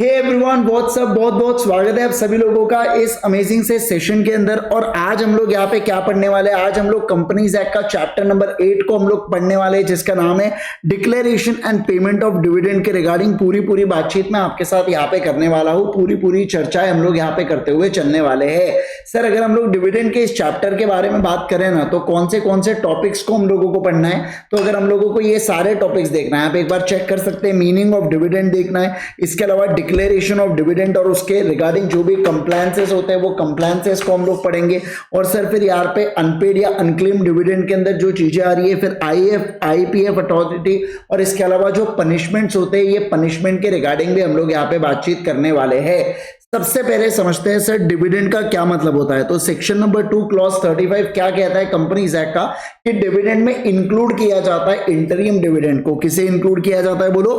Hey everyone, WhatsApp, बहुत बहुत स्वागत है आप सभी लोगों का इस अमेजिंग से सेशन के अंदर। और आज हम लोग यहाँ पे क्या पढ़ने वाले हैं? आज हम लोग कंपनीज एक्ट का चैप्टर नंबर 8 को हम लोग पढ़ने वाले हैं, जिसका नाम है declaration and payment of dividend के रिगार्डिंग पूरी बातचीत मैं आपके साथ यहाँ पे करने वाला हूँ। पूरी चर्चाएं हम लोग यहाँ पे करते हुए चलने वाले हैं। सर, अगर हम लोग डिविडेंड के इस चैप्टर के बारे में बात करें ना, तो कौन से टॉपिक्स को हम लोगों को पढ़ना है? तो अगर हम लोगों को ये सारे टॉपिक्स देखना है, आप एक बार चेक कर सकते हैं। मीनिंग ऑफ डिविडेंड देखना है, इसके अलावा डिक्लेरेशन ऑफ डिविडेंड और उसके रिगार्डिंग जो भी कंप्लायंसेस होते हैं वो कंप्लायंसेस को हम लोग पढ़ेंगे। और सर फिर यहाँ पे अनपेड या अनक्लेम डिविडेंड के अंदर जो चीजें आ रही है, फिर आईएफ आईपीएफ अथॉरिटी और इसके अलावा जो पनिशमेंट्स होते हैं, ये पनिशमेंट के रिगार्डिंग भी हम लोग यहाँ पे बातचीत करने वाले हैं। सबसे पहले समझते हैं सर डिविडेंड का क्या मतलब होता है। तो सेक्शन नंबर 2 क्लॉज 35 क्या कहता है कंपनीज एक्ट का, कि डिविडेंड में इंक्लूड किया जाता है इंटरिम डिविडेंड को। किसे इंक्लूड किया जाता है बोलो?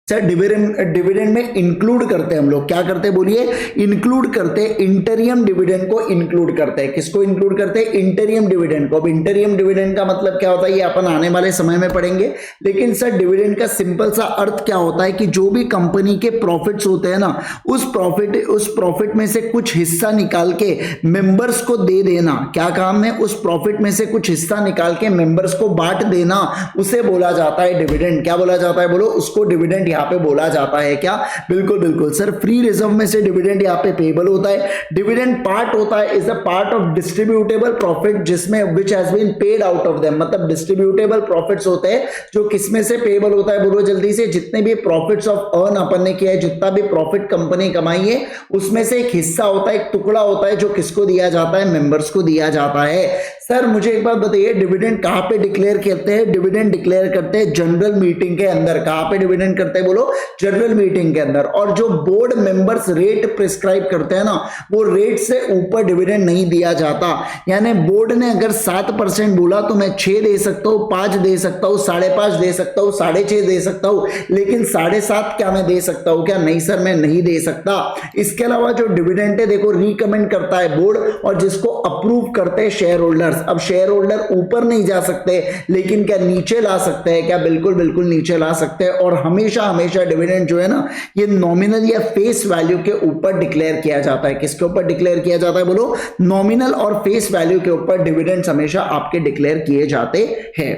सर डिविडेंड में इंक्लूड करते हैं हम लोग। क्या करते हैं बोलिए? इंक्लूड करते हैं इंटरियम डिविडेंड को इंक्लूड करते हैं। किसको इंक्लूड करते हैं? इंटरियम डिविडेंड को। अब इंटरियम डिविडेंड का मतलब क्या होता है ये अपन आने वाले समय में पढ़ेंगे। लेकिन सर डिविडेंड का सिंपल सा अर्थ क्या होता है कि जो भी कंपनी के प्रॉफिट्स होते हैं ना, उस प्रॉफिट में से कुछ हिस्सा निकाल के मेंबर्स को दे देना। क्या काम है? उस प्रॉफिट में से कुछ हिस्सा निकाल के मेंबर्स को बांट देना, उसे बोला जाता है डिविडेंड। क्या बोला जाता है बोलो? उसको डिविडेंड यहाँ पे बोला जाता है। क्या? बिल्कुल सर, फ्री रिजर्व में से डिविडेंड यहाँ पे पेबल होता है। डिविडेंड पार्ट होता है, is a part of distributable profit जिसमें which has been paid out of them. मतलब डिस्ट्रीब्यूटेबल प्रॉफिट्स होते हैं जो किसमें से पेबल होता है बोलो जल्दी से? जितने भी प्रॉफिट्स ऑफ अर्न अपन ने किया है, जितना भी प्रॉफिट कंपनी कमाई है, उसमें से एक हिस्सा होता है, एक टुकड़ा होता है जो किसको दिया जाता है? मेंबर्स को दिया जाता है। सर मुझे एक बात बताइए, डिविडेंड कहां पे डिक्लेयर करते हैं? डिविडेंड डिक्लेयर करते हैं जनरल मीटिंग के अंदर। कहां पे डिविडेंड करते हैं बोलो? जनरल मीटिंग के अंदर। और जो बोर्ड मेंबर्स रेट प्रिस्क्राइब करते हैं ना, वो रेट से ऊपर डिविडेंड नहीं दिया जाता। यानी बोर्ड ने अगर 7% बोला तो मैं 6 दे सकता हूं, 5 दे सकता हूं, 5.5 दे सकता हूं, 6.5 दे सकता हूं, लेकिन 7.5 क्या मैं दे सकता हूं क्या? नहीं सर, मैं नहीं दे सकता। इसके अलावा जो डिविडेंड है देखो, रिकमेंड करता है बोर्ड और जिसको अप्रूव करते हैं शेयर होल्डर्स। अब शेयर होल्डर ऊपर नहीं जा सकते, लेकिन क्या नीचे ला सकते हैं? क्या? बिल्कुल नीचे ला सकते हैं। और हमेशा डिविडेंड जो है ना, ये नॉमिनल या फेस वैल्यू के ऊपर डिक्लेयर किया जाता है। किसके ऊपर डिक्लेयर किया जाता है बोलो? नॉमिनल और फेस वैल्यू के ऊपर डिविडेंड्स हमेशा आपके डिक्लेयर किए जाते हैं।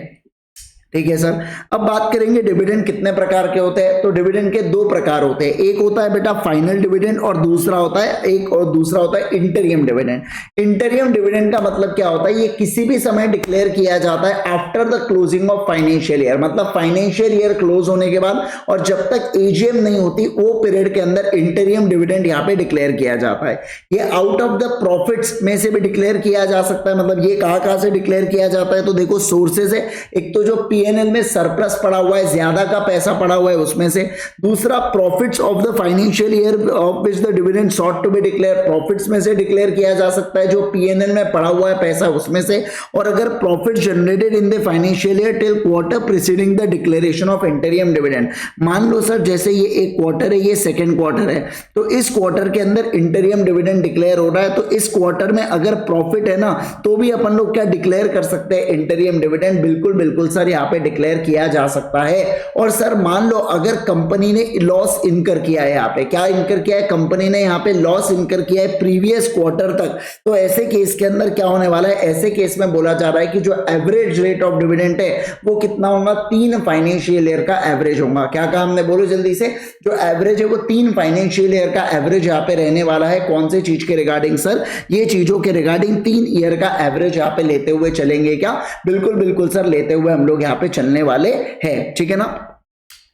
ठीक है सर। अब बात करेंगे डिविडेंड कितने प्रकार के होते हैं। तो डिविडेंड के 2 प्रकार होते हैं। एक होता है बेटा फाइनल डिविडेंड और दूसरा होता है इंटरियम डिविडेंड। इंटरियम डिविडेंड का मतलब क्या होता है? ये किसी भी समय डिक्लेयर किया जाता है after the closing of financial year. मतलब फाइनेंशियल ईयर क्लोज होने के बाद और जब तक एजीएम नहीं होती, वो पीरियड के अंदर इंटरियम डिविडेंड यहाँ पे डिक्लेयर किया जाता है। ये आउट ऑफ द प्रॉफिट्स में से भी डिक्लेयर किया जा सकता है। मतलब ये कहां से डिक्लेयर किया जाता है? तो देखो सोर्सेज है। एक तो जो पीएनएल में सरप्लस पड़ा हुआ है, ज्यादा का पैसा पड़ा हुआ है उसमें से। दूसरा profits of the financial year of which the dividend sought to be declare, profits में से डिक्लेयर किया जा सकता है जो पीएनएल में पड़ा हुआ है पैसा उसमें से। और अगर profit generated in the financial year till quarter preceding the declaration of interim dividend. मान लो सर जैसे ये एक क्वार्टर है, ये सेकेंड क्वार्टर है, तो इस क्वार्टर के अंदर इंटरियम डिविडेंड डिक्लेयर हो रहा है। तो इस क्वार्टर में अगर प्रॉफिट है ना, तो भी अपन लोग क्या डिक्लेयर कर सकते हैं? इंटरियम डिविडेंड। बिल्कुल सर, यहाँ पे डिक्लेयर किया जा सकता है। और सर मान लो अगर कंपनी ने लॉस इनकर किया है, यहाँ पे क्या इनकर किया है? कंपनी ने यहाँ पे लॉस इनकर किया है प्रीवियस क्वार्टर तक, तो ऐसे केस के अंदर क्या होने वाला है? ऐसे केस में बोला जा रहा है कि जो एवरेज रेट ऑफ डिविडेंड है वो कितना होगा? 3 फाइनेंशियल ईयर का एवरेज होगा। क्या कहा हमने? बोलो जल्दी से। जो एवरेज है वो 3 फाइनेंशियल ईयर का एवरेज यहाँ पे रहने वाला है। कौन से चीज के रिगार्डिंग सर? ये चीजों के रिगार्डिंग 3 ईयर का एवरेज यहाँ पे लेते हुए चलेंगे क्या? बिल्कुल सर, लेते हुए हम लोग यहाँ पे चलने वाले हैं। ठीक है ना।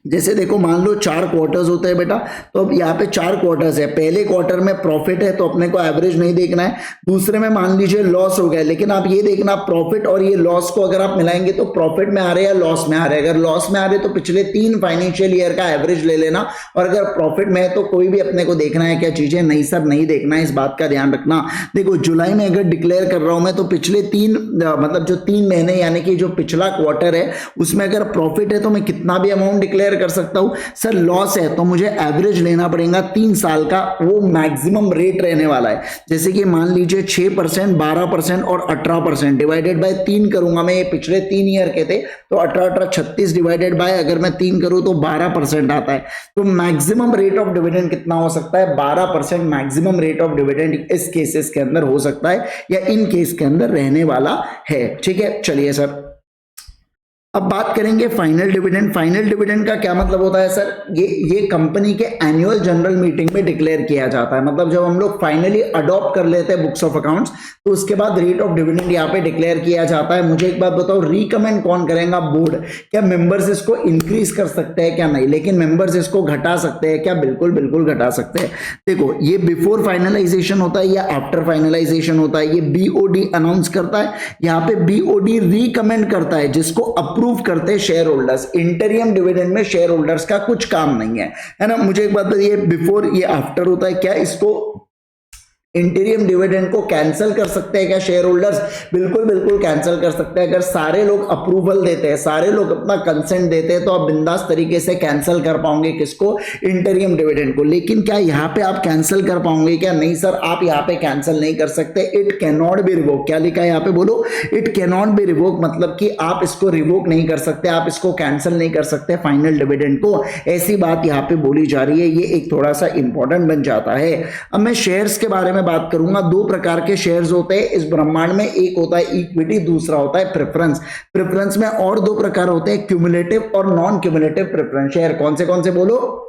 जैसे देखो मान लो 4 क्वार्टर्स होते हैं बेटा, तो अब यहाँ पे 4 क्वार्टर्स है। पहले क्वार्टर में प्रॉफिट है तो अपने को एवरेज नहीं देखना है। दूसरे में मान लीजिए लॉस हो गया, लेकिन आप ये देखना प्रॉफिट और ये लॉस को अगर आप मिलाएंगे तो प्रॉफिट में आ रहे हैं या लॉस में आ रहे हैं। अगर लॉस में आ रहे तो पिछले 3 फाइनेंशियल ईयर का एवरेज ले लेना, और अगर प्रॉफिट में है तो कोई भी अपने को देखना है क्या चीजें? नहीं सर, नहीं देखना है। इस बात का ध्यान रखना। देखो जुलाई में अगर डिक्लेयर कर रहा हूं मैं, तो पिछले 3 मतलब जो 3 महीने यानी कि जो पिछला क्वार्टर है उसमें अगर प्रॉफिट है तो मैं कितना भी अमाउंट डिक्लेयर डिक्लेयर कर सकता हूं? सर लॉस है तो मुझे एवरेज लेना पड़ेगा 3 साल का, वो मैक्सिमम रेट रहने वाला है। जैसे कि मान लीजिए 6%, 12% और 18% डिवाइडेड बाय 3 करूंगा मैं, ये पिछले 3 ईयर के थे, तो 18 36 डिवाइडेड बाय अगर मैं 3 करूं तो 12% आता है। तो मैक्सिमम रेट ऑफ डिविडेंड कितना हो सकता है? 12% मैक्सिमम रेट ऑफ डिविडेंड इस केसेस के अंदर हो सकता है या इन केस के अंदर रहने वाला है। ठीक है, चलिए सर अब बात करेंगे फाइनल डिविडेंड। फाइनल डिविडेंड का क्या मतलब होता है सर? ये कंपनी के एनुअल जनरल मीटिंग में डिक्लेयर किया जाता है। मतलब जब हम लोग फाइनली अडॉप्ट कर लेते हैं बुक्स ऑफ अकाउंट्स, तो उसके बाद रेट ऑफ डिविडेंड यहाँ पे डिक्लेयर किया जाता है। मुझे एक बात बताओ, रिकमेंड कौन करेगा? बोर्ड। क्या मेंबर्स इसको इंक्रीज कर सकते हैं? क्या नहीं। लेकिन मेंबर्स इसको घटा सकते हैं क्या? बिल्कुल बिल्कुल घटा सकते हैं। देखो, ये बिफोर फाइनलाइजेशन होता है या आफ्टर फाइनलाइजेशन होता है? ये बीओडी अनाउंस करता है, यहाँ पे बीओडी रिकमेंड करता है, जिसको अप्रूव करते हैं शेयर होल्डर्स। इंटरियम डिविडेंड में शेयर होल्डर्स का कुछ काम नहीं है ना। मुझे एक बात बताइए, बिफोर ये आफ्टर होता है, क्या इसको इंटीरियम डिविडेंड को कैंसिल कर सकते हैं क्या शेयर होल्डर्स? बिल्कुल बिल्कुल कैंसिल कर सकते हैं। अगर सारे लोग अप्रूवल देते हैं, सारे लोग अपना कंसेंट देते हैं, तो आप बिंदास तरीके से कैंसिल कर पाओगे किसको? इंटीरियम डिविडेंड को। लेकिन क्या यहाँ पे आप कैंसिल कर पाओगे क्या? नहीं सर, आप यहाँ पे कैंसिल नहीं कर सकते। It can not be revoke. क्या लिखा है यहाँ पे? बोलो, it can not be revoke. मतलब कि आप इसको रिवोक नहीं कर सकते, आप इसको कैंसिल नहीं कर सकते फाइनल डिविडेंड को। ऐसी बात यहाँ पे बोली जा रही है, ये एक थोड़ा सा इंपॉर्टेंट बन जाता है। अब मैं शेयर्स के बारे में बात करूंगा। 2 प्रकार के शेयर्स होते हैं इस ब्रह्मांड में, एक होता है इक्विटी, दूसरा होता है प्रेफरेंस। प्रेफरेंस में और 2 प्रकार होते हैं, क्यूमुलेटिव और नॉन क्यूमुलेटिव प्रेफरेंस शेयर। कौन से बोलो?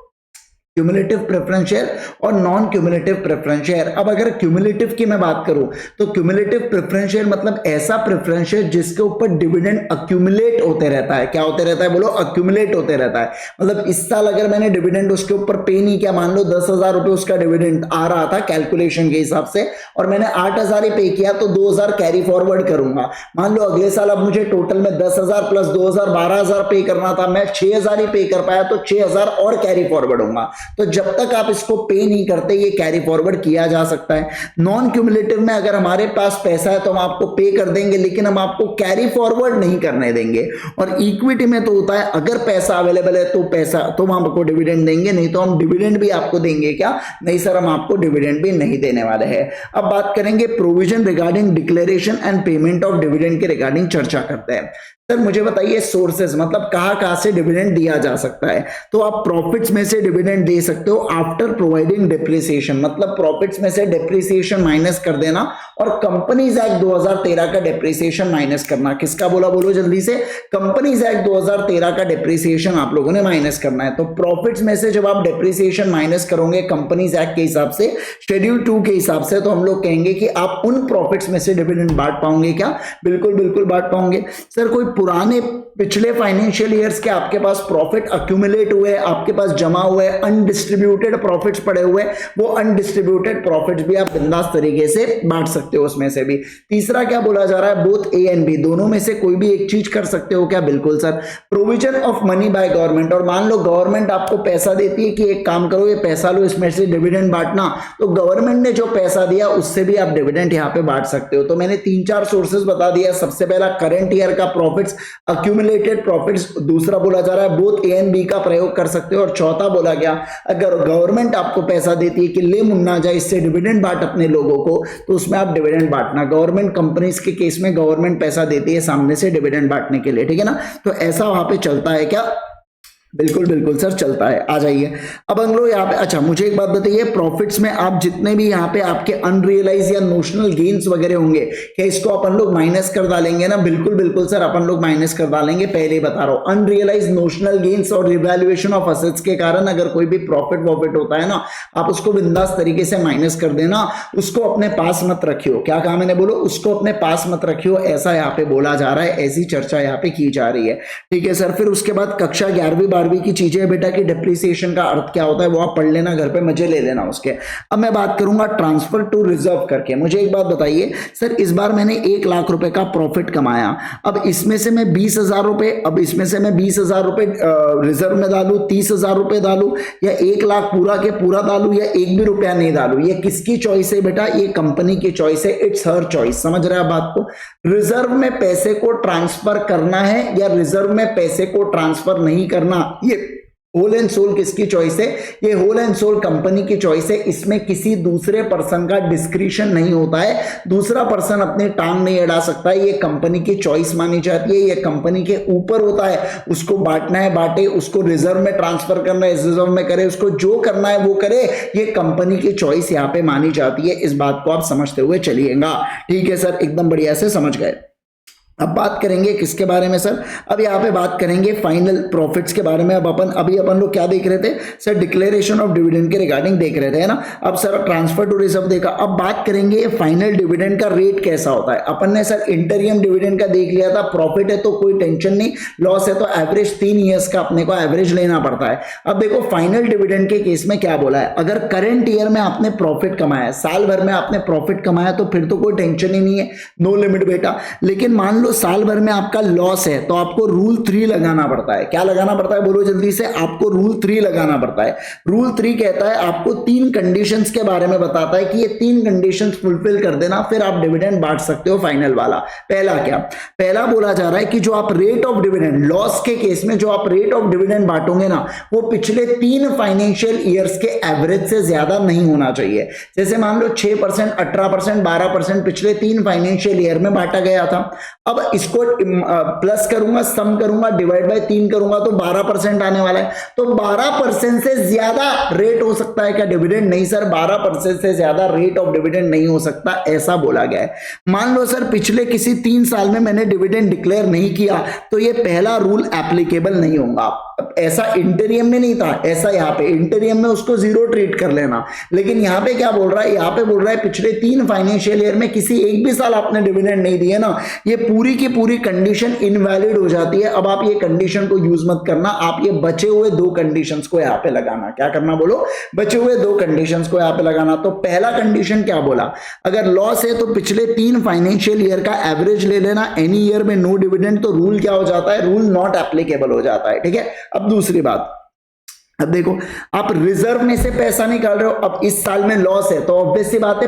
क्यूमुलेटिव प्रेफरेंस शेयर और नॉन क्यूमुलेटिव प्रेफरेंस शेयर। अब अगर क्यूमुलेटिव की मैं बात करूं, तो क्यूमुलेटिव प्रेफरेंस शेयर मतलब ऐसा प्रेफरेंस शेयर जिसके ऊपर डिविडेंड अक्यूमुलेट होते रहता है। क्या होते रहता है? बोलो, अक्यूमुलेट होते रहता है। मतलब इस साल अगर मैंने डिविडेंड उसके ऊपर पे नहीं किया, मान लो 10,000 रुपए उसका डिविडेंड आ रहा था कैलकुलेशन के हिसाब से, और मैंने 8,000 ही पे किया, तो 2,000 कैरी फॉरवर्ड करूंगा। मान लो अगले साल अब मुझे टोटल में 10,000 प्लस 2,000 12,000 पे करना था, मैं 6,000 ही पे कर पाया, तो 6,000 और कैरी फॉरवर्ड होगा। तो जब तक आप इसको पे नहीं करते, ये कैरी फॉरवर्ड किया जा सकता है। नॉन क्यूमुलेटिव में अगर हमारे पास पैसा है तो हम आपको पे कर देंगे, लेकिन हम आपको कैरी फॉरवर्ड नहीं करने देंगे। और इक्विटी में तो होता है, अगर पैसा अवेलेबल है तो हम आपको डिविडेंड देंगे, नहीं तो हम डिविडेंड भी आपको देंगे क्या? नहीं सर, हम आपको डिविडेंड भी नहीं देने वाले हैं। अब बात करेंगे provision regarding declaration and payment of dividend के रिगार्डिंग चर्चा करते हैं। सर मुझे बताइए सोर्सेज, मतलब कहां से डिविडेंड दिया जा सकता है? तो आप प्रॉफिट्स में से डिविडेंड दे सकते हो आफ्टर प्रोवाइडिंग डेप्रिसिएशन। मतलब प्रॉफिट्स में से डेप्रिसिएशन माइनस कर देना, और कंपनीज एक्ट 2013 का डेप्रिसिएशन माइनस करना। किसका बोला? बोलो जल्दी से। कंपनीज एक्ट 2013 का डेप्रिसिएशन आप लोगों ने माइनस करना है। तो प्रॉफिट्स में से जब आप डेप्रिसिएशन माइनस करोगे कंपनीज एक्ट के हिसाब से, शेड्यूल 2 के हिसाब से, तो हम लोग कहेंगे कि आप उन प्रॉफिट्स में से डिविडेंड बांट पाओगे क्या? बिल्कुल बिल्कुल बांट पाओगे। सर कोई पुराने पिछले फाइनेंशियल ईयर्स के आपके पास प्रॉफिट अक्यूमुलेट हुए, आपके पास जमा हुए, अनडिस्ट्रीब्यूटेड प्रॉफिट्स पड़े हुए, वो अनडिस्ट्रीब्यूटेड प्रॉफिट्स भी आप बिंदास तरीके से बांट सकते हो उसमें से भी। तीसरा क्या बोला जा रहा है? बोथ ए एंड बी, दोनों में से कोई भी एक चीज कर सकते हो क्या? बिल्कुल sir. Provision of money by government, और मान लो गवर्नमेंट आपको पैसा देती है कि एक काम करो, ये पैसा लो, इसमें से डिविडेंड बांटना, तो गवर्नमेंट ने जो पैसा दिया उससे भी आप डिविडेंड यहाँ पे बांट सकते हो। तो मैंने 3-4 सोर्सेज बता दिया। सबसे पहला करंट ईयर का प्रॉफिट्स, अक्यूमुलेटेड प्रॉफिट्स। दूसरा बोला जा रहा है बोथ ए एंड बी का प्रयोग कर सकते हो। और चौथा बोला गया, अगर गवर्नमेंट आपको पैसा देती है कि ले मुन्ना जा, इससे डिविडेंड बांट अपने लोगों को, तो उसमें आप डिविडेंड बांटना। गवर्नमेंट कंपनीज के केस में गवर्नमेंट पैसा देती है सामने से डिविडेंड बांटने के लिए, ठीक है ना। तो ऐसा वहां पे चलता है क्या? बिल्कुल बिल्कुल सर चलता है। आ जाइए अब हम लोग यहाँ पे, अच्छा मुझे एक बात बताइए, प्रॉफिट्स में आप जितने भी यहाँ पे आपके अनरियलाइज या नोशनल गेन्स वगैरह होंगे, क्या इसको अपन लोग माइनस कर डालेंगे ना? बिल्कुल बिल्कुल सर, अपन लोग माइनस कर डालेंगे। पहले ही बता रहा हूँ, अनरियलाइज नोशनल गेन्स और रिवैल्यूएशन ऑफ असेट्स के कारण अगर कोई भी प्रॉफिट होता है ना, आप उसको बिंदास तरीके से माइनस कर देना, उसको अपने पास मत रखियो। क्या कहा मैंने? बोलो, उसको अपने पास मत रखियो, ऐसा यहाँ पे बोला जा रहा है, ऐसी चर्चा यहाँ पे की जा रही है, ठीक है सर। फिर उसके बाद कक्षा 11वीं 12वीं की चीजें बेटा कि डेप्रिसिएशन का अर्थ क्या होता है वो आप पढ़ लेना, घर पे मजे ले लेना उसके। अब मैं बात करूंगा ट्रांसफर टू रिजर्व करके। मुझे एक बात बताइए सर, इस बार मैंने 1 लाख रुपए का प्रॉफिट कमाया, अब इसमें से मैं 20,000 रुपए, अब इसमें से मैं 20,000 रुपए रिजर्व में डालू, 30,000 रुपए डालू, या 1 लाख पूरा के पूरा डालू, या 1 भी रुपया नहीं डालू? ये किसकी चॉइस है बेटा? ये कंपनी की चॉइस है, इट्स हर चॉइस। समझ रहे हैं बात को? रिजर्व में पैसे को ट्रांसफर करना है या रिजर्व में पैसे को ट्रांसफर नहीं करना, ये होल एंड सोल किसकी चॉइस है? ये होल एंड सोल कंपनी की चॉइस है। इसमें किसी दूसरे पर्सन का डिस्क्रिशन नहीं होता है, दूसरा पर्सन अपनी टांग नहीं अड़ा सकता है। ये कंपनी की चॉइस मानी जाती है, ये कंपनी के ऊपर होता है। उसको बांटना है बांटे, उसको रिजर्व में ट्रांसफर करना है रिजर्व में करे, उसको जो करना है वो करे। ये कंपनी की चॉइस यहां पे मानी जाती है। इस बात को आप समझते हुए चलिएगा। ठीक है सर, एकदम बढ़िया से समझ गए। अब बात करेंगे किसके बारे में सर? अब यहाँ पे बात करेंगे फाइनल प्रॉफिट्स के बारे में। अब अपन लोग क्या देख रहे थे सर? डिक्लेरेशन ऑफ डिविडेंड के रिगार्डिंग देख रहे थे, है ना। अब सर ट्रांसफर टू रिजर्व देखा। अब बात करेंगे फाइनल डिविडेंड का रेट कैसा होता है। अपन ने सर इंटरियम डिविडेंड का देख लिया था। प्रॉफिट है तो कोई टेंशन नहीं, लॉस है तो एवरेज 3 ईयर्स का अपने को एवरेज लेना पड़ता है। अब देखो फाइनल डिविडेंड के केस में क्या बोला है, अगर करंट ईयर में आपने प्रॉफिट कमाया, साल भर में आपने प्रॉफिट कमाया, तो फिर तो कोई टेंशन ही नहीं है, नो लिमिट बेटा। लेकिन मान लो साल भर में आपका लॉस है, तो आपको रूल 3 लगाना पड़ता है। क्या लगाना पड़ता है बोलो जल्दी से? आपको रूल 3 लगाना पड़ता है। रूल 3 कहता है, आपको 3 कंडीशंस के बारे में बताता है कि ये 3 कंडीशंस फुलफिल कर देना, फिर आप डिविडेंड बांट सकते हो फाइनल वाला। पहला क्या? पहला बोला जा रहा है कि जो आप रेट ऑफ डिविडेंड, लॉस के केस में जो आप रेट ऑफ डिविडेंड बांटोगे ना, वो पिछले 3 फाइनेंशियल ईयर्स के एवरेज से ज्यादा नहीं होना चाहिए। जैसे मान लो 6%, 18%, 12% पिछले 3 फाइनेंशियल ईयर में बांटा गया था। अब इसको प्लस करूंगा, सम करूंगा, डिवाइड बाय 3 करूंगा, तो 12% आने वाला है। तो 12% से ज्यादा रेट हो सकता है क्या डिविडेंड? नहीं सर, 12% से ज्यादा रेट ऑफ डिविडेंड नहीं हो सकता, ऐसा बोला गया है। मान लो सर पिछले किसी 3 साल में मैंने डिविडेंड डिक्लेयर नहीं किया, तो ये पहला रूल एप्लीकेबल नहीं होगा। ऐसा इंटरियम में नहीं था, ऐसा यहाँ पे इंटरियम में उसको 0 ट्रीट कर लेना। लेकिन यहाँ पे क्या बोल रहा है? यहाँ पे बोल रहा है पिछले 3 फाइनेंशियल ईयर में किसी एक भी साल आपने डिविडेंड नहीं दिए ना, ये पूरी की पूरी कंडीशन इनवैलिड हो जाती है। अब आप ये कंडीशन को यूज मत करना, आप ये बचे हुए 2 कंडीशंस को यहाँ पे लगाना। क्या करना बोलो? बचे हुए 2 कंडीशंस को यहाँ पे लगाना। तो पहला कंडीशन क्या बोला? अगर लॉस है तो पिछले 3 फाइनेंशियल ईयर का एवरेज ले लेना, एनी ईयर में नो डिविडेंड, तो रूल क्या हो जाता है? रूल नॉट एप्लीकेबल हो जाता है। ठीक है। अब दूसरी बात, अब देखो आप रिजर्व में से पैसा निकाल रहे हो। अब इस साल में लॉस है, तो ऑब्वियस सी बात है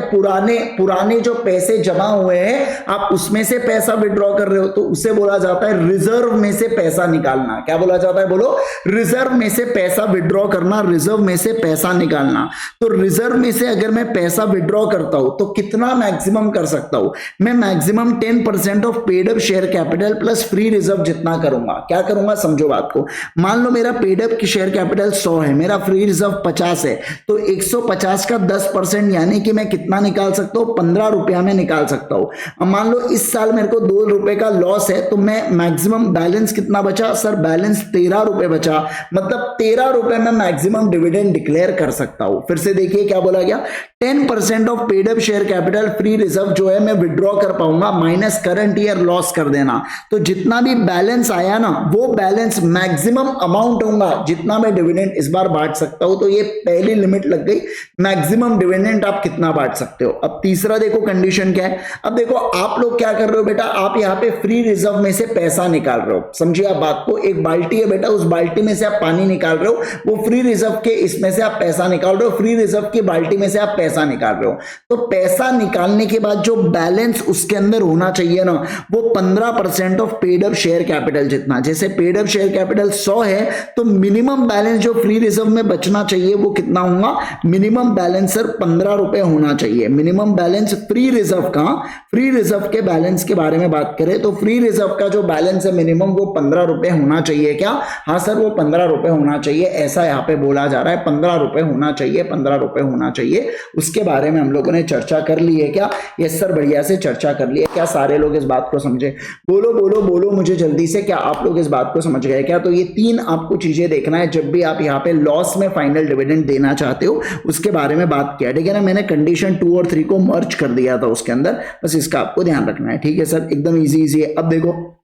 पुराने जो पैसे जमा हुए हैं आप उसमें से पैसा विड्रॉ कर रहे हो, तो उसे बोला जाता है रिजर्व में से पैसा निकालना। क्या बोला जाता है बोलो? रिजर्व में से पैसा विड्रॉ करना, रिजर्व में से पैसा निकालना। तो रिजर्व में से अगर मैं पैसा विड्रॉ करता हूं तो कितना मैक्सिमम कर सकता हूं मैं? Maximum 10% of paid up share capital plus free reserve जितना करूंगा। क्या करूंगा समझो बात को। मान लो मेरा पेड अप की शेयर कैपिटल 100 है, मेरा फ्री रिजर्व 50 है, तो 150 का 10% यानी कि मैं कितना निकाल सकता हूं? 15 रुपया में निकाल सकता हूं। अब मान लो इस साल मेरे को 2 रुपए का लॉस है, तो मैं मैक्सिमम बैलेंस कितना बचा सर? बैलेंस 13 रुपए बचा, मतलब 13 रुपए में मैक्सिमम डिविडेंड डिक्लेयर कर सकता हूं। फिर से देखिए क्या बोला गया, 10% of paid up share capital free reserve जो है मैं विड्रॉ कर पाऊंगा, माइनस करंट ईयर लॉस कर देना। तो जितना भी बैलेंस आया ना, वो बैलेंस मैक्सिमम अमाउंट होगा जितना मैं डिविडेंड इस बार बांट सकता हूं। तो ये पहली लिमिट लग गई, मैक्सिमम डिविडेंड आप कितना बांट सकते हो। अब तीसरा देखो कंडीशन क्या है। अब देखो आप लोग क्या कर रहे हो बेटा, आप यहाँ पे फ्री रिजर्व में से पैसा निकाल रहे हो। समझिए आप बात को, एक बाल्टी है बेटा, उस बाल्टी में से आप पानी निकाल रहे हो, वो फ्री रिजर्व के इसमें से आप पैसा निकाल रहे हो, फ्री रिजर्व की बाल्टी में से आप पैसा निकाल रहे हो। तो पैसा निकालने के बाद जो बैलेंस उसके अंदर होना चाहिए ना, वो 15% of paid up share capital जितना। जैसे पेड अप शेयर कैपिटल 100 है, तो मिनिमम बैलेंस जो फ्री रिजर्व में बचना चाहिए वो कितना होगा? मिनिमम बैलेंस सर 15 रुपए होना चाहिए। मिनिमम बैलेंस फ्री रिजर्व का, फ्री रिजर्व के बैलेंस के बारे में बात करें तो फ्री रिजर्व का जो बैलेंस है मिनिमम वो 15 रुपए होना चाहिए। क्या? हाँ सर, वो 15 रुपए होना चाहिए, ऐसा यहाँ पे बोला जा रहा है। 15 रुपए होना चाहिए, 15 रुपए होना चाहिए। उसके बारे में हम लोगों ने चर्चा कर ली है क्या? यस सर, बढ़िया से चर्चा कर ली है। क्या सारे लोग इस बात को समझे? बोलो बोलो बोलो मुझे जल्दी से, क्या आप लोग इस बात को समझ गए क्या? तो ये 3 आपको चीजें देखना है जब भी आप यहाँ पे लॉस में फाइनल डिविडेंड देना चाहते हो, उसके बारे में बात किया। ठीक है ना, मैंने कंडीशन 2 और 3 को मर्ज कर दिया था उसके अंदर, बस इसका आपको ध्यान रखना है। ठीक है सर, एकदम इजी है। अब देखो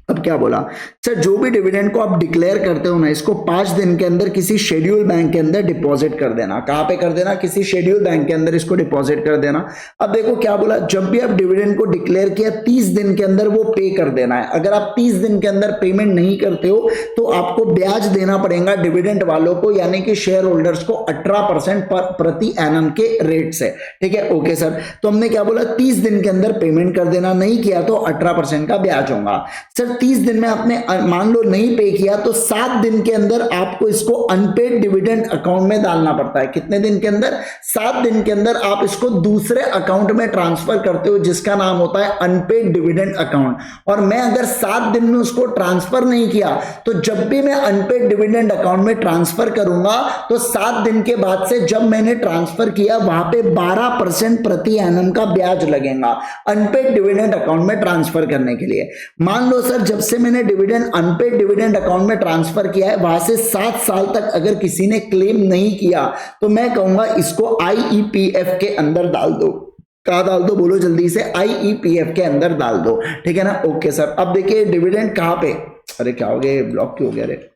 अब क्या बोला सर, जो भी डिविडेंड को आप डिक्लेयर करते हो ना, इसको 5 दिन के अंदर किसी शेड्यूल बैंक के अंदर डिपॉजिट कर देना। कहां पे कर देना? किसी शेड्यूल बैंक के अंदर इसको डिपॉजिट कर देना। अब देखो क्या बोला, जब भी आप डिविडेंड को डिक्लेयर किया 30 दिन के अंदर वो पे कर देना है। अगर आप 30 दिन के अंदर पेमेंट नहीं करते हो तो आपको ब्याज देना पड़ेगा डिविडेंड वालों को, यानी कि शेयर होल्डर्स को 18% प्रति एनम के रेट से। ठीक है, ओके सर। तो हमने क्या बोला, 30 दिन के अंदर पेमेंट कर देना, नहीं किया तो 18% का ब्याज होगा। सर 30 दिन में आपने मान लो नहीं पे किया तो 7 दिन के अंदर आपको इसको अनपेड डिविडेंड अकाउंट में डालना पड़ता है। कितने दिन के अंदर? 7 दिन के अंदर आप इसको दूसरे अकाउंट में ट्रांसफर करते हो जिसका नाम होता है अनपेड डिविडेंड अकाउंट। और मैं अगर 7 दिन में उसको ट्रांसफर नहीं किया तो जब भी मैं अनपेड डिविडेंड अकाउंट में ट्रांसफर करूंगा तो 7 दिन के बाद से जब मैंने ट्रांसफर किया वहां पे 12% प्रति एनम का ब्याज लगेगा अनपेड डिविडेंड अकाउंट में ट्रांसफर करने के लिए। मान लो सर जब से मैंने डिविडेंड अनपेड डिविडेंड अकाउंट में ट्रांसफर किया है वहां से 7 साल तक अगर किसी ने क्लेम नहीं किया तो मैं कहूंगा इसको आईईपीएफ के अंदर डाल दो। कहा डाल दो? बोलो जल्दी से, आईईपीएफ के अंदर डाल दो, ठीक है ना। ओके सर, अब देखिए डिविडेंड कहां पे, अरे क्या हो गया, ब्लॉक क्यों हो गया रे?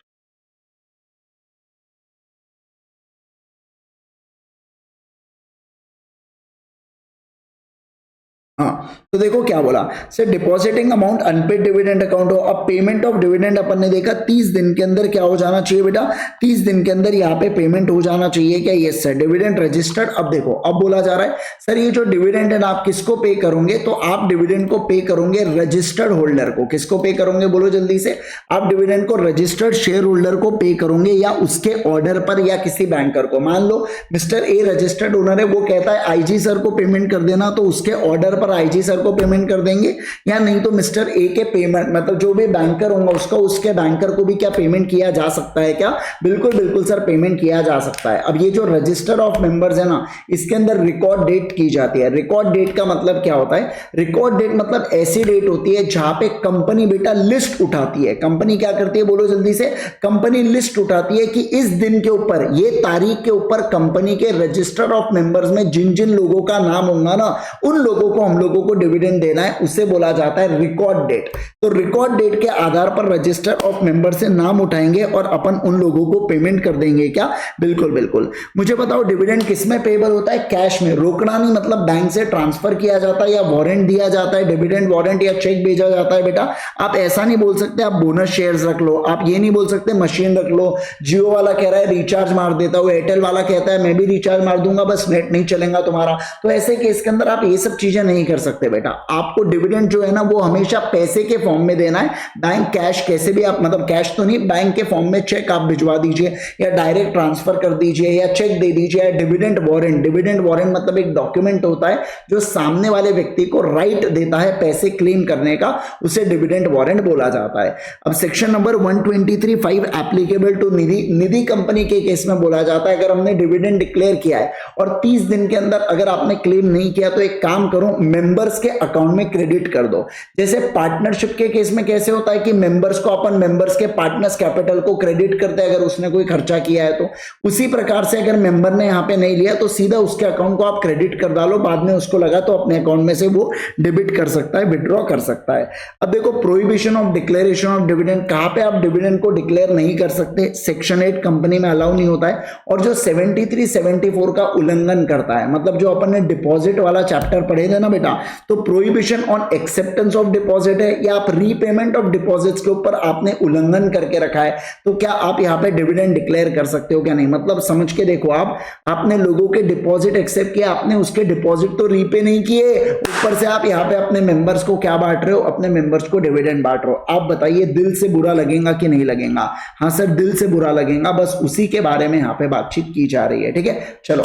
हाँ, तो देखो क्या बोला sir, depositing amount unpaid dividend account हो। अब पेमेंट ऑफ डिविडेंड अपन ने देखा 30 दिन के अंदर क्या हो जाना चाहिए बेटा, 30 दिन के अंदर यहाँ पे पेमेंट हो जाना चाहिए क्या? Yes sir, dividend registered. अब देखो अब बोला जा रहा है सर ये जो डिविडेंड है आप किसको पे करोगे, तो आप डिविडेंड को पे करोगे रजिस्टर्ड होल्डर को। किसको पे करोगे बोलो जल्दी से? आप डिविडेंड को रजिस्टर्ड शेयर होल्डर को पे करोगे या उसके ऑर्डर पर या किसी बैंकर को। मान लो मिस्टर ए रजिस्टर्ड ओनर है, वो कहता है आईजी सर को पेमेंट कर देना, तो उसके ऑर्डर पर आईजी सर को पेमेंट कर देंगे, या नहीं तो मिस्टर ए के पेमेंट मतलब जो भी बैंकर होगा उसका उसके बैंकर को भी क्या पेमेंट किया जा सकता है क्या? बिल्कुल बिल्कुल सर, पेमेंट किया जा सकता है। अब ये जो रजिस्टर ऑफ मेंबर्स है ना, इसके अंदर रिकॉर्ड डेट की जाती है। रिकॉर्ड डेट का मतलब क्या होता है? रिकॉर्ड डेट मतलब ऐसी डेट होती है जहां पे कंपनी बेटा लिस्ट उठाती है। कंपनी क्या करती है बोलो जल्दी से? कंपनी लिस्ट उठाती है कि इस दिन के ऊपर, ये तारीख के ऊपर कंपनी के रजिस्टर ऑफ मेंबर्स में जिन जिन लोगों का नाम होगा ना, उन लोगों को हम लोगों को डिविडेंड देना है, उसे बोला जाता है रिकॉर्ड डेट। तो रिकॉर्ड डेट के आधार पर रजिस्टर ऑफ मेंबर से नाम उठाएंगे और अपन उन लोगों को पेमेंट कर देंगे क्या? बिल्कुल बिल्कुल। मुझे बताओ डिविडेंड किस में पेबल होता है? कैश में। रोकड़ा नहीं, मतलब बैंक से ट्रांसफर किया जाता है या वारंट दिया जाता है, डिविडेंड वारंट या चेक भेजा जाता है। बेटा आप ऐसा नहीं बोल सकते आप बोनस शेयर्स रख लो, आप ये नहीं बोल सकते मशीन रख लो। जियो वाला कह रहा है रिचार्ज मार देता हूं, एयरटेल वाला कहता है मैं भी रिचार्ज मार दूंगा बस नेट नहीं चलेगा तुम्हारा। तो ऐसे केस के अंदर आप ये सब चीजें नहीं कर सकते बेटा। आपको डिविडेंड जो है ना वो हमेशा पैसे के फॉर्म में देना है। बैंक कैश कैसे भी आप, मतलब कैश तो नहीं, बैंक के फॉर्म में चेक आप भिजवा दीजिए या डायरेक्ट ट्रांसफर कर दीजिए या चेक दे दीजिए, या डिविडेंड वारंट। डिविडेंड वारंट मतलब एक डॉक्यूमेंट होता है जो सामने वाले व्यक्ति को राइट देता है पैसे क्लेम करने का, उसे डिविडेंड वारंट बोला जाता है। अब section number 123(5) applicable to Nidhi company के केस में बोला जाता है अगर हमने डिविडेंड डिक्लेयर किया है और 30 दिन के अंदर अगर आपने क्लेम नहीं किया तो एक काम करो, मेंबर्स के अकाउंट में क्रेडिट कर दो। जैसे पार्टनरशिप के केस में कैसे होता है कि मेंबर्स को अपन मेंबर्स के पार्टनर्स कैपिटल को क्रेडिट करते हैं अगर उसने कोई खर्चा किया है तो, उसी प्रकार से अगर मेंबर ने यहां पे नहीं लिया तो सीधा उसके अकाउंट को आप क्रेडिट कर डालो, बाद में उसको लगा तो अपने अकाउंट में से वो डेबिट कर सकता है, विड्रॉ कर सकता है। अब देखो prohibition of declaration of dividend, कहां पे आप डिविडेंड को डिक्लेयर नहीं कर सकते? सेक्शन 8 कंपनी में अलाउ नहीं होता है। और जो 73 74 का उल्लंघन करता है, मतलब जो अपन ने डिपॉजिट वाला चैप्टर पढ़े थे ना बेटा, तो prohibition on acceptance of deposit है या आप रीपेमेंट ऑफ डिपॉजिट्स के ऊपर आपने उल्लंघन करके रखा है, तो क्या आप यहां पे डिविडेंड डिक्लेयर कर सकते हो क्या? नहीं। मतलब समझ के देखो, आपने लोगों के डिपॉजिट एक्सेप्ट किया, आपने उसके डिपॉजिट तो रीपे नहीं किए, ऊपर से आप यहां पे अपने मेंबर्स को क्या बांट रहे हो? अपने मेंबर्स को डिविडेंड बांट रहे हो। आप बताइए दिल से बुरा लगेगा कि नहीं लगेगा? हाँ सर, दिल से बुरा लगेगा। बस उसी के बारे में यहां पे बातचीत की जा रही है, ठीक है। चलो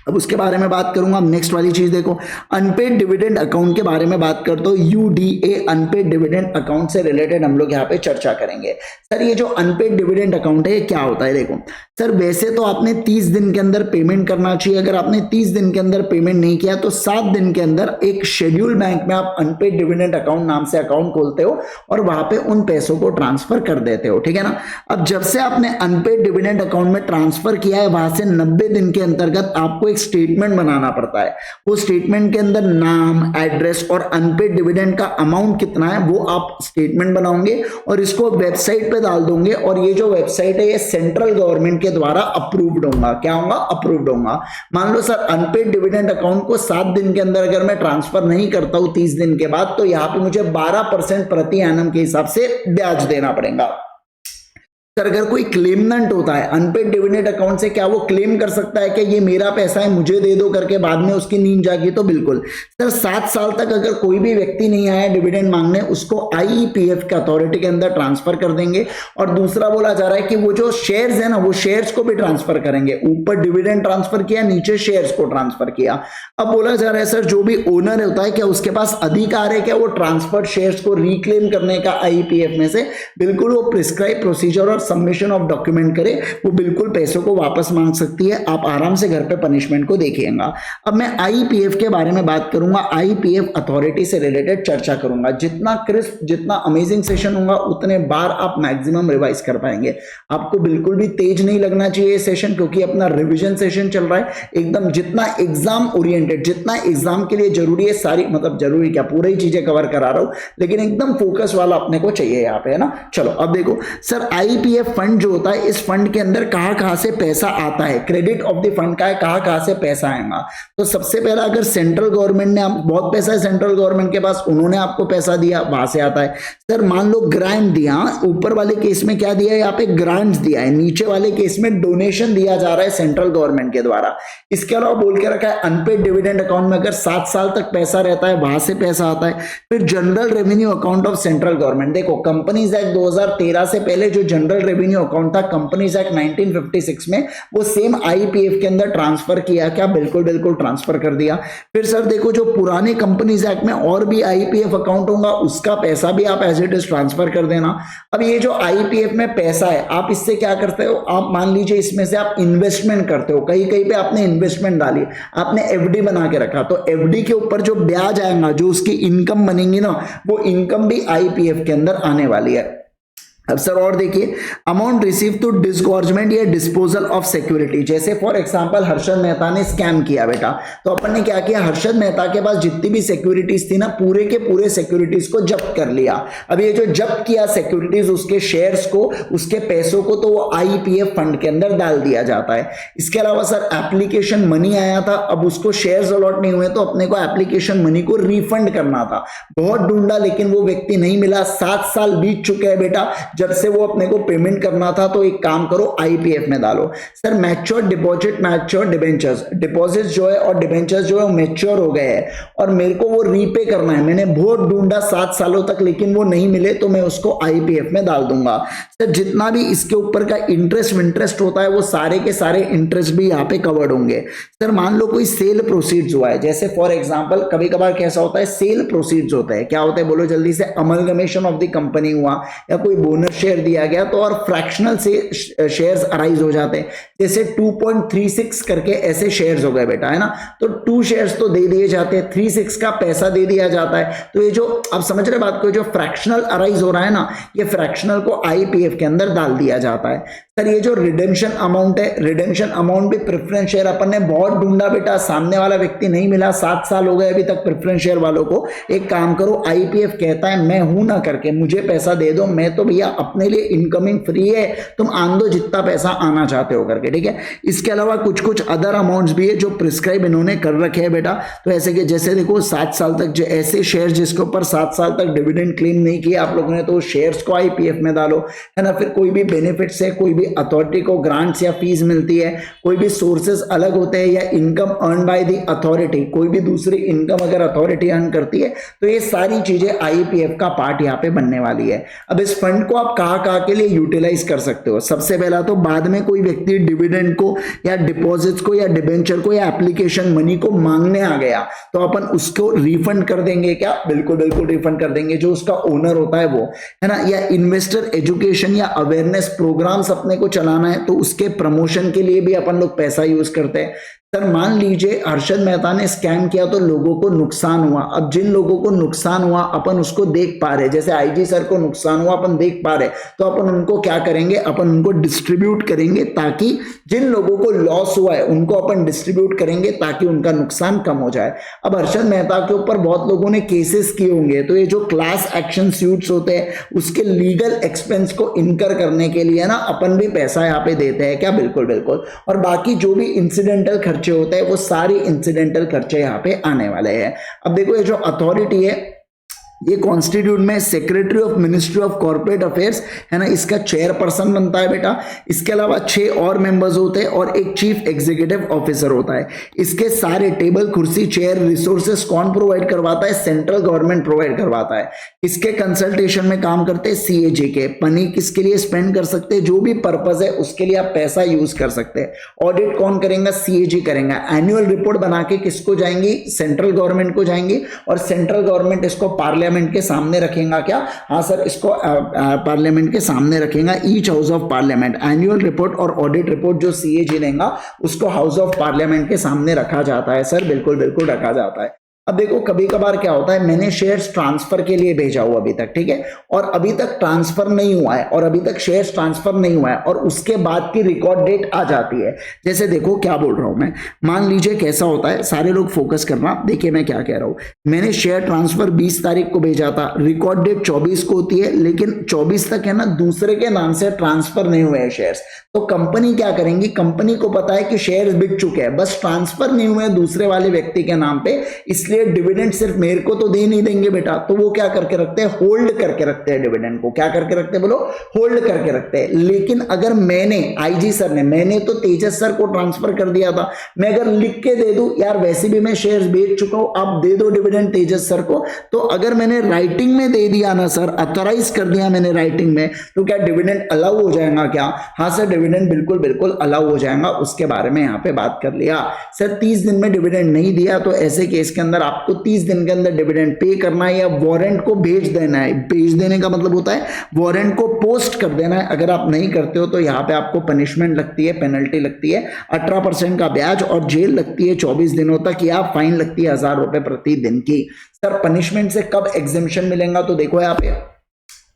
अब उसके बारे में बात करूंगा। नेक्स्ट वाली चीज देखो, अनपेड डिविडेंड अकाउंट के बारे में बात करते हो। यूडीए अनपेड डिविडेंड अकाउंट से रिलेटेड हम लोग यहाँ पे चर्चा करेंगे। सर ये जो अनपेड डिविडेंड अकाउंट है ये क्या होता है? देखो सर, वैसे तो आपने 30 दिन के अंदर पेमेंट करना चाहिए। अगर आपने 30 दिन के अंदर पेमेंट नहीं किया तो 7 दिन के अंदर एक शेड्यूल बैंक में आप अनपेड डिविडेंड अकाउंट नाम से अकाउंट खोलते हो और वहां पे उन पैसों को ट्रांसफर कर देते हो, ठीक है ना। अब जब से आपने अनपेड डिविडेंड अकाउंट में ट्रांसफर किया है वहां से 90 दिन के अंतर्गत आपको स्टेटमेंट बनाना पड़ता है। वो स्टेटमेंट के अंदर नाम, एड्रेस और अनपेड डिविडेंड का अमाउंट कितना है वो आप स्टेटमेंट बनाओगे और इसको वेबसाइट पे डाल दोगे। और ये जो वेबसाइट है ये सेंट्रल गवर्नमेंट के द्वारा अप्रूव्ड होगा। क्या होगा? अप्रूव्ड होगा। मान लो सर अनपेड डिविडेंड अकाउंट को 7 दिन के अंदर अगर मैं ट्रांसफर नहीं करता हूं 30 दिन के बाद, तो यहां पे मुझे 12% प्रति एनम के हिसाब से ब्याज देना पड़ेगा। सर अगर कोई क्लेमनेंट होता है अनपेड डिविडेंड अकाउंट से, क्या वो क्लेम कर सकता है कि ये मेरा पैसा है मुझे दे दो करके, बाद में उसकी नींद जागी? तो बिल्कुल सर, 7 साल तक अगर कोई भी व्यक्ति नहीं आया डिविडेंड मांगने, उसको आईईपीएफ के अथॉरिटी के अंदर ट्रांसफर कर देंगे। और दूसरा बोला जा रहा है कि वो जो शेयर्स है ना, वो शेयर्स को भी ट्रांसफर करेंगे। ऊपर डिविडेंड ट्रांसफर किया, नीचे शेयर्स को ट्रांसफर किया। अब बोला जा रहा है सर जो भी ओनर होता है, क्या उसके पास अधिकार है क्या वो ट्रांसफर्ड शेयर्स को रिक्लेम करने का आईईपीएफ में से? बिल्कुल, वो प्रिस्क्राइब प्रोसीजर और सबमिशन ऑफ डॉक्यूमेंट करे, वो बिल्कुल पैसों को वापस मांग सकती है। आप आराम से घर पे पनिशमेंट को देखिएगा। अब मैं आईपीएफ के बारे में बात करूंगा, आईपीएफ अथॉरिटी से रिलेटेड चर्चा करूंगा। जितना क्रिस्प, जितना अमेजिंग सेशन होगा, उतने बार आप मैक्सिमम रिवाइज कर पाएंगे। आपको बिल्कुल भी तेज नहीं लगना चाहिए सेशन, क्योंकि अपना रिविजन सेशन चल रहा है एकदम। जितना एग्जाम ओरिएंटेड, जितना एग्जाम के लिए जरूरी है, सारी मतलब जरूरी क्या, पूरी चीजें कवर करा रहा हूं, लेकिन एकदम फोकस वाला अपने को चाहिए यहाँ पे, है ना। चलो अब देखो सर, आईपीएफ फंड जो होता है, इस फंड के अंदर कहां से पैसा आता है, क्रेडिट ऑफ द फंड का है, कहां से पैसा आएगा। तो सबसे पहला, अगर सेंट्रल गवर्नमेंट ने, बहुत पैसा है सेंट्रल गवर्नमेंट के पास, उन्होंने आपको पैसा दिया, वहां से आता है। सर मान लो ग्रांट दिया, ऊपर वाले केस में क्या दिया है, यहाँ पे ग्रांट दिया है, नीचे वाले केस में डोनेशन दिया जा रहा है सेंट्रल गवर्नमेंट के द्वारा। इसके अलावा बोल के रखा है अनपेड डिविडेंड अकाउंट में अगर 7 साल तक पैसा रहता है, वहां से पैसा आता है। फिर general revenue account of central government, देखो कंपनीज एक्ट 2013 से पहले जो जनरल रेवेन्यू अकाउंट था, कंपनीज एक्ट 1956 में, वो सेम आईपीएफ के अंदर ट्रांसफर किया क्या? बिल्कुल बिल्कुल ट्रांसफर कर दिया। फिर सर देखो, जो पुराने कंपनीज एक्ट में और भी आईपीएफ अकाउंट होगा, उसका पैसा भी आप एज इट इज ट्रांसफर कर देना। अब ये जो आईपीएफ में पैसा है, आप इससे क्या करते हो, आप मान लीजिए इसमें से आप इन्वेस्टमेंट करते हो, कहीं कहीं पे आपने इन्वेस्टमेंट डाली, आपने एफडी बना के रखा, तो एफडी के ऊपर जो ब्याज आएगा, जो उसकी इनकम बनेगी ना, वो इनकम भी आईपीएफ के अंदर आने वाली है। अब सर और देखिए, अमाउंट रिसीव टू डिसगॉर्जमेंट या डिस्पोजल ऑफ सिक्योरिटी, जैसे फॉर एग्जांपल हर्षद मेहता ने स्कैम किया बेटा, तो अपन ने क्या किया, हर्षद मेहता के पास जितनी भी सिक्योरिटीज थी ना, पूरे के पूरे सिक्योरिटीज को जब्त कर लिया। अब ये जो जब्त किया सिक्योरिटीज, उसके शेयर्स को, उसके पैसों को, तो वो आईपीएफ फंड के अंदर डाल दिया जाता है। इसके अलावा सर एप्लीकेशन मनी आया था, अब उसको शेयर्स अलॉट नहीं हुए, तो अपने को एप्लीकेशन मनी को रिफंड करना था। बहुत ढूंढा लेकिन वो व्यक्ति नहीं मिला। 7 साल बीत चुके हैं बेटा जब से वो अपने को पेमेंट करना था, तो एक काम करो आईपीएफ में डालो। Sir mature deposit, mature debentures, deposit जो है और डिबेंचर्स जो है मैच्योर हो गए हैं और मेरे को वो रीपे करना है। मैंने बहुत ढूंढा 7 सालों तक लेकिन वो नहीं मिले, तो मैं उसको आईपीएफ में डाल दूंगा। सर जितना भी इसके ऊपर का इंटरेस्ट होता है, वो सारे के सारे इंटरेस्ट भी यहाँ पे कवर्ड होंगे। सर मान लो कोई सेल प्रोसीड्स हुआ है, जैसे फॉर एग्जांपल कभी कभार कैसा होता है, सेल प्रोसीड्स होता है, क्या होता है बोलो जल्दी से, अमलगमेशन ऑफ द कंपनी हुआ या कोई बोनस शेयर दिया गया, तो और फ्रैक्शनल से शेयर्स अराइज हो जाते हैं, जैसे 2.36 करके ऐसे शेयर्स हो गए बेटा, है ना। तो 2 शेयर्स तो दे दिए जाते हैं, 36 का पैसा दे दिया जाता है। तो ये जो आप समझ रहे बात को, जो फ्रैक्शनल अराइज हो रहा है ना, ये फ्रैक्शनल को आईपीएफ के अंदर डाल दिया जाता है। सर ये जो रिडेम्पशन अमाउंट है, रिडेम्पशन अमाउंट भी प्रेफरेंस शेयर अपन ने बहुत ढूंढा बेटा, सामने वाला व्यक्ति नहीं मिला, 7 साल हो गए अभी तक प्रेफरेंस शेयर वालों को। एक काम करो, आईपीएफ कहता है मैं हूं ना करके मुझे पैसा दे दो, मैं तो भैया अपने लिए इनकमिंग फ्री है, तुम आन दो जितना पैसा आना चाहते हो करके, ठीक है। इसके अलावा कुछ कुछ अदर अमाउंट्स भी है जो प्रिस्क्राइब इन्होंने कर रखे हैं बेटा। तो ऐसे कि जैसे देखो 7 साल तक जो ऐसे शेयर जिसके ऊपर 7 साल तक डिविडेंड क्लेम नहीं किया आप लोगों ने, तो शेयर्स को आईपीएफ में डालो, है ना। फिर कोई भी बेनिफिट्स है, कोई भी अथॉरिटी को ग्रांट्स या फीस मिलती है, कोई भी सोर्सेज अलग होते हैं, या income earn by the authority, कोई भी दूसरी इनकम अगर अथॉरिटी अर्न करती है, तो ये सारी चीजें आईपीएफ का पार्ट यहाँ पे बनने वाली है। अब इस फंड को आप कहाँ के लिए यूटिलाइज कर सकते हो, सबसे पहला तो बाद में कोई व्यक्ति डिविडेंड को या डिपॉजिट्स को या डिबेंचर को या एप्लीकेशन मनी को मांगने आ गया, तो अपन उसको रिफंड कर देंगे क्या, बिल्कुल बिल्कुल रिफंड कर देंगे, जो उसका ओनर होता है वो, है ना। या इन्वेस्टर एजुकेशन या अवेयरनेस प्रोग्राम्स अपने को चलाना है, तो उसके प्रमोशन के लिए भी अपन लोग पैसा यूज करते हैं। सर मान लीजिए हर्षद मेहता ने स्कैम किया तो लोगों को नुकसान हुआ, अब जिन लोगों को नुकसान हुआ अपन उसको देख पा रहे, जैसे आईजी सर को नुकसान हुआ अपन देख पा रहे, तो अपन उनको क्या करेंगे, अपन उनको डिस्ट्रीब्यूट करेंगे, ताकि जिन लोगों को लॉस हुआ है उनको अपन डिस्ट्रीब्यूट करेंगे ताकि उनका नुकसान कम हो जाए। अब हर्षद मेहता के ऊपर बहुत लोगों ने केसेस किए होंगे, तो ये जो क्लास एक्शन सूट्स होते हैं उसके लीगल एक्सपेंस को इनकर करने के लिए ना अपन भी पैसा यहाँ पे देते हैं क्या, बिल्कुल बिल्कुल। और बाकी जो भी इंसिडेंटल खर्चे होते हैं वो सारे इंसिडेंटल खर्चे यहाँ पे आने वाले हैं। अब देखो ये जो अथॉरिटी है ये कॉन्स्टिट्यूट में secretary of ministry of corporate affairs है ना, इसका चेयरपर्सन बनता है बेटा। इसके अलावा 6 और मेंबर्स होते हैं और एक चीफ एग्जीक्यूटिव ऑफिसर होता है। इसके सारे टेबल, कुर्सी, चेयर, रिसोर्सेस कौन प्रोवाइड करवाता है? सेंट्रल गवर्नमेंट प्रोवाइड करवाता है। इसके कंसल्टेशन में काम करते हैं सीएजी के। मनी किसके लिए स्पेंड कर सकते हैं? जो भी पर्पज है उसके लिए आप पैसा यूज कर सकते हैं। ऑडिट कौन करेगा? सीएजी करेगा। एनुअल रिपोर्ट बना के किसको जाएंगी? सेंट्रल गवर्नमेंट को जाएंगी और सेंट्रल गवर्नमेंट इसको पार्लियामेंट के सामने रखेगा। क्या? हाँ सर, इसको पार्लियामेंट के सामने रखेगा। Each house of parliament annual report और ऑडिट रिपोर्ट जो सीएजी लेगा उसको हाउस ऑफ पार्लियामेंट के सामने रखा जाता है। सर बिल्कुल बिल्कुल रखा जाता है। अब देखो कभी कभार क्या होता है, मैंने शेयर्स ट्रांसफर के लिए भेजा हुआ अभी तक, ठीक है, और अभी तक ट्रांसफर नहीं हुआ है और अभी तक शेयर्स ट्रांसफर नहीं हुआ है और उसके बाद की रिकॉर्ड डेट आ जाती है। जैसे देखो क्या बोल रहा हूं मैं, मान लीजिए कैसा होता है, सारे लोग फोकस करना, देखिए मैं क्या कह रहा हूं। मैंने शेयर ट्रांसफर 20 तारीख को भेजा था, रिकॉर्ड डेट 24 को होती है, लेकिन 24 तक है ना दूसरे के नाम से ट्रांसफर नहीं हुए हैं शेयर्स। तो कंपनी क्या करेंगी? कंपनी को पता है कि शेयर्स बिक चुके हैं, बस ट्रांसफर नहीं हुए दूसरे वाले व्यक्ति के नाम पे, इसलिए डिविडेंड सिर्फ मेरे को तो दे नहीं देंगे बेटा। तो वो क्या करके रखते हैं? होल्ड करके रखते हैं डिविडेंड को। क्या करके रखते हैं? बोलो, होल्ड करके रखते हैं। लेकिन अगर मैंने, आईजी सर ने, मैंने तो तेजस सर को ट्रांसफर कर दिया था, मैं अगर लिख के दे दूं यार वैसे भी मैं शेयर्स बेच चुका हूं, आप दे दो डिविडेंड तेजस सर को, तो अगर मैंने राइटिंग में दे दिया ना सर, अथोराइज कर दिया मैंने राइटिंग में, तो क्या डिविडेंड अलाउ हो जाएगा क्या? हाँ सर, डिविडेंड बिल्कुल बिल्कुल अलाउ हो जाएगा। उसके बारे में यहाँ पे बात कर लिया। सर 30 दिन में डिविडेंड नहीं दिया तो ऐसे केस के अंदर आपको 30 दिन के अंदर डिविडेंड पे करना है या वारंट को भेज देना है। भेज देने का मतलब होता है वारंट को पोस्ट कर देना है। अगर आप नहीं करते हो तो यहाँ पे आपको पनिशमेंट लगती है, पेनल्टी लगती है 18% का ब्याज और जेल लगती है 24 दिनों तक, या फाइन लगती है 1000 रुपए प्रति दिन की। सर पनिशमेंट से कब एग्जेम्पशन मिलेगा? तो देखो यहाँ पे,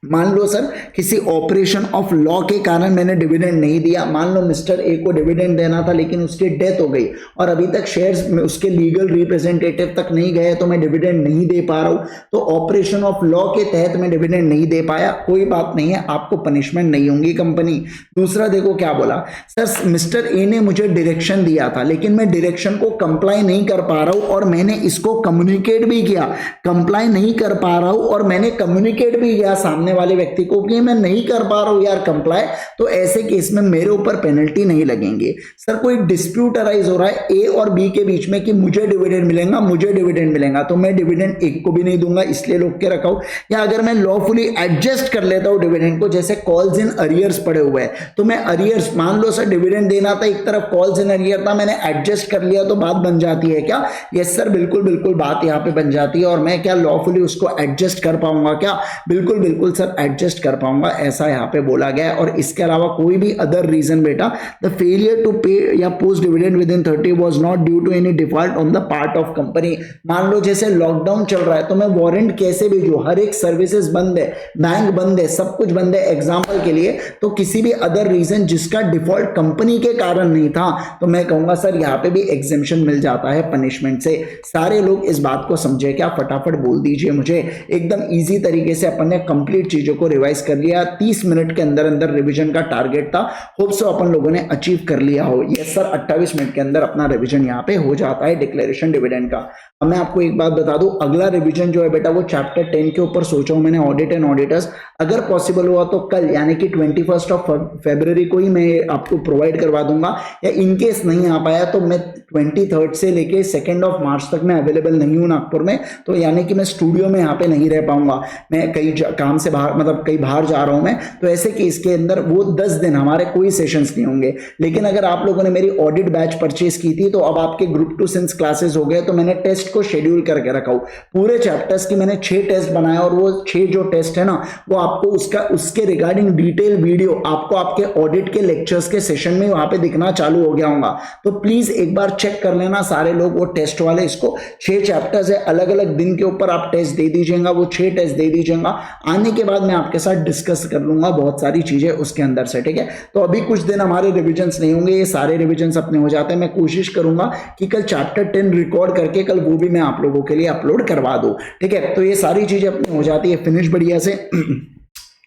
मान लो सर किसी ऑपरेशन ऑफ लॉ के कारण मैंने डिविडेंड नहीं दिया, मान लो मिस्टर ए को डिविडेंड देना था लेकिन उसकी डेथ हो गई और अभी तक शेयर्स में उसके लीगल रिप्रेजेंटेटिव तक नहीं गए तो मैं डिविडेंड नहीं दे पा रहा हूं, तो ऑपरेशन ऑफ लॉ के तहत मैं डिविडेंड नहीं दे पाया, कोई बात नहीं है, आपको पनिशमेंट नहीं होगी कंपनी। दूसरा देखो क्या बोला, सर मिस्टर ए ने मुझे डायरेक्शन दिया था लेकिन मैं डायरेक्शन को कंप्लाई नहीं कर पा रहा हूं और मैंने इसको कम्युनिकेट भी किया, कंप्लाई नहीं कर पा रहा हूं और मैंने कम्युनिकेट भी किया सामने वाले व्यक्ति को कि मैं नहीं कर पा रहा हूं यार कंप्लाई, तो ऐसे केस में मेरे ऊपर पेनल्टी नहीं लगेंगे। सर कोई डिस्प्यूट अराइज हो रहा है ए और बी के बीच में कि मुझे डिविडेंड मिलेगा, मुझे डिविडेंड मिलेगा, तो मैं डिविडेंड एक को भी नहीं दूंगा इसलिए रोक के रखा हूं। या अगर मैं लॉफुली एडजस्ट कर लेता हूं डिविडेंड को, जैसे कॉल्स इन अरियर्स पड़े हुए हैं तो मैं अरियर्स, मान लो सर डिविडेंड देना था, एक तरफ कॉल्स इन अरियर था, मैंने एडजस्ट कर लिया तो बात बन जाती है क्या? यस सर बिल्कुल बिल्कुल बात यहां पे बन जाती है। और मैं क्या लॉफुली उसको एडजस्ट कर पाऊंगा क्या? बिल्कुल बिल्कुल सर एडजस्ट कर पाऊंगा, ऐसा यहां पे बोला गया है। और इसके अलावा कोई भी अदर रीजन बेटा, द फेलियर टू पे या post dividend within 30 was not due to any default on the part of company. मान लो जैसे लॉकडाउन चल रहा है तो मैं वारंट कैसे भेजूं, हर एक सर्विसेज बंद है, बैंक बंद है, सब कुछ बंद है एग्जांपल के लिए, तो किसी भी अदर रीजन जिसका डिफॉल्ट कंपनी के कारण नहीं था तो मैं कहूंगा सर यहां पे भी एग्जेम्पशन मिल जाता है पनिशमेंट से। सारे लोग इस बात को समझे क्या? फटाफट बोल दीजिए मुझे। एकदम इजी तरीके से अपन ने कंप्लीट चीजों को रिवाइज कर लिया, 30 मिनट के अंदर अंदर रिवीजन का टारगेट था, होप सो अपन लोगों ने अचीव कर लिया हो। यस सर 28 मिनट के अंदर अपना रिवीजन यहाँ पे हो जाता है डिक्लेरेशन डिविडेंड का। अब मैं आपको एक बात बता दूं, अगला रिवीजन जो है बेटा वो चैप्टर 10 के ऊपर सोचा हूं मैंने, ऑडिट एंड ऑडिटर्स। अगर पॉसिबल हुआ तो कल यानी कि 21 फरवरी को ही मैं आपको प्रोवाइड करवा दूंगा, या इनकेस नहीं आ पाया तो मैं 23 से लेके 2 मार्च तक मैं अवेलेबल नहीं हूं नागपुर में, तो यानी कि मैं स्टूडियो में यहाँ पे नहीं रह पाऊंगा, मैं कई काम से बाहर, मतलब कहीं बाहर जा रहा हूं मैं, तो ऐसे केस के अंदर वो 10 दिन हमारे कोई सेशंस नहीं होंगे। लेकिन अगर आप लोगों ने मेरी ऑडिट बैच परचेज की थी तो अब आपके ग्रुप 2 सिंस क्लासेस हो गए, तो मैंने टेस्ट को शेड्यूल करके रखा हूं, पूरे चैप्टर्स की मैंने 6 टेस्ट बनाया और वो 6 जो टेस्ट है ना वो आपको उसके रिगार्डिंग डिटेल वीडियो आपको आपके ऑडिट के लेक्चर्स के सेशन में वहां पे दिखना चालू हो गया होगा, तो प्लीज एक बार चेक कर लेना सारे लोग वो टेस्ट वाले। इसको 6 चैप्टर्स है, अलग अलग दिन के ऊपर आप टेस्ट दे दीजिएगा, वो 6 टेस्ट दे दीजिएगा, आने के बाद मैं आपके साथ डिस्कस कर लूंगा बहुत सारी चीजें उसके अंदर से, ठीक है। तो अभी कुछ दिन हमारे रिविजन्स नहीं होंगे, ये सारे रिविजन्स अपने हो जाते हैं। मैं कोशिश करूंगा कि कल चैप्टर 10 रिकॉर्ड करके कल वो भी मैं आप लोगों के लिए अपलोड करवा दूं, ठीक है। तो ये सारी चीजें अपनी हो जाती है फिनिश बढ़िया से।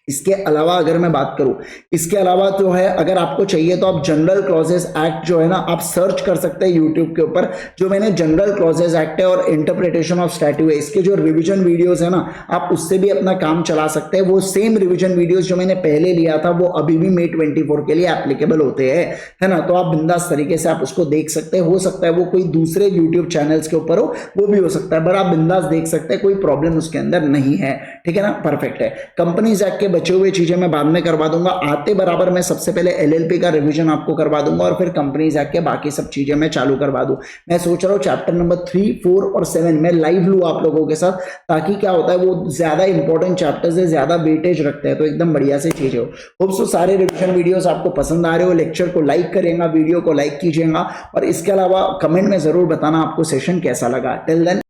इसके अलावा अगर मैं बात करूं, इसके अलावा जो है अगर आपको चाहिए तो आप जनरल क्लॉजेस एक्ट जो है ना आप सर्च कर सकते हैं यूट्यूब के ऊपर, जो मैंने जनरल क्लॉजेस एक्ट है और इंटरप्रिटेशन ऑफ स्टैट्यूट है, इसके जो रिवीजन वीडियोस है ना आप उससे भी अपना काम चला सकते हैं। वो सेम रिवीजन वीडियोस जो मैंने पहले लिया था वो अभी भी May 24 के लिए एप्लीकेबल होते हैं, है ना। तो आप बिंदास तरीके से आप उसको देख सकते हैं। हो सकता है वो कोई दूसरे यूट्यूब चैनल्स के ऊपर हो, वो भी हो सकता है, बट आप बिंदास देख सकते हैं, कोई प्रॉब्लम उसके अंदर नहीं है, ठीक है ना, परफेक्ट है। कंपनीज एक्ट के बचे हुए चीजें मैं बाद में करवा दूंगा, आते बराबर मैं सबसे पहले एलएलपी का रिवीजन आपको करवा दूंगा और फिर कंपनीज एक्ट के बाकी सब चीजें मैं चालू करवा दूं। मैं सोच रहा हूं चैप्टर नंबर 3, 4 और 7 में लाइव लूं आप लोगों के साथ, ताकि क्या होता है वो ज्यादा इंपॉर्टेंट चैप्टर्स है, ज्यादा वेटेज रखते हैं, तो एकदम बढ़िया से चीजें हो। होप सो सारे रिवीजन वीडियोस आपको पसंद आ रहे हो। लेक्चर को लाइक करेगा, वीडियो को लाइक कीजिएगा और इसके अलावा कमेंट में जरूर बताना आपको सेशन कैसा लगा। Till then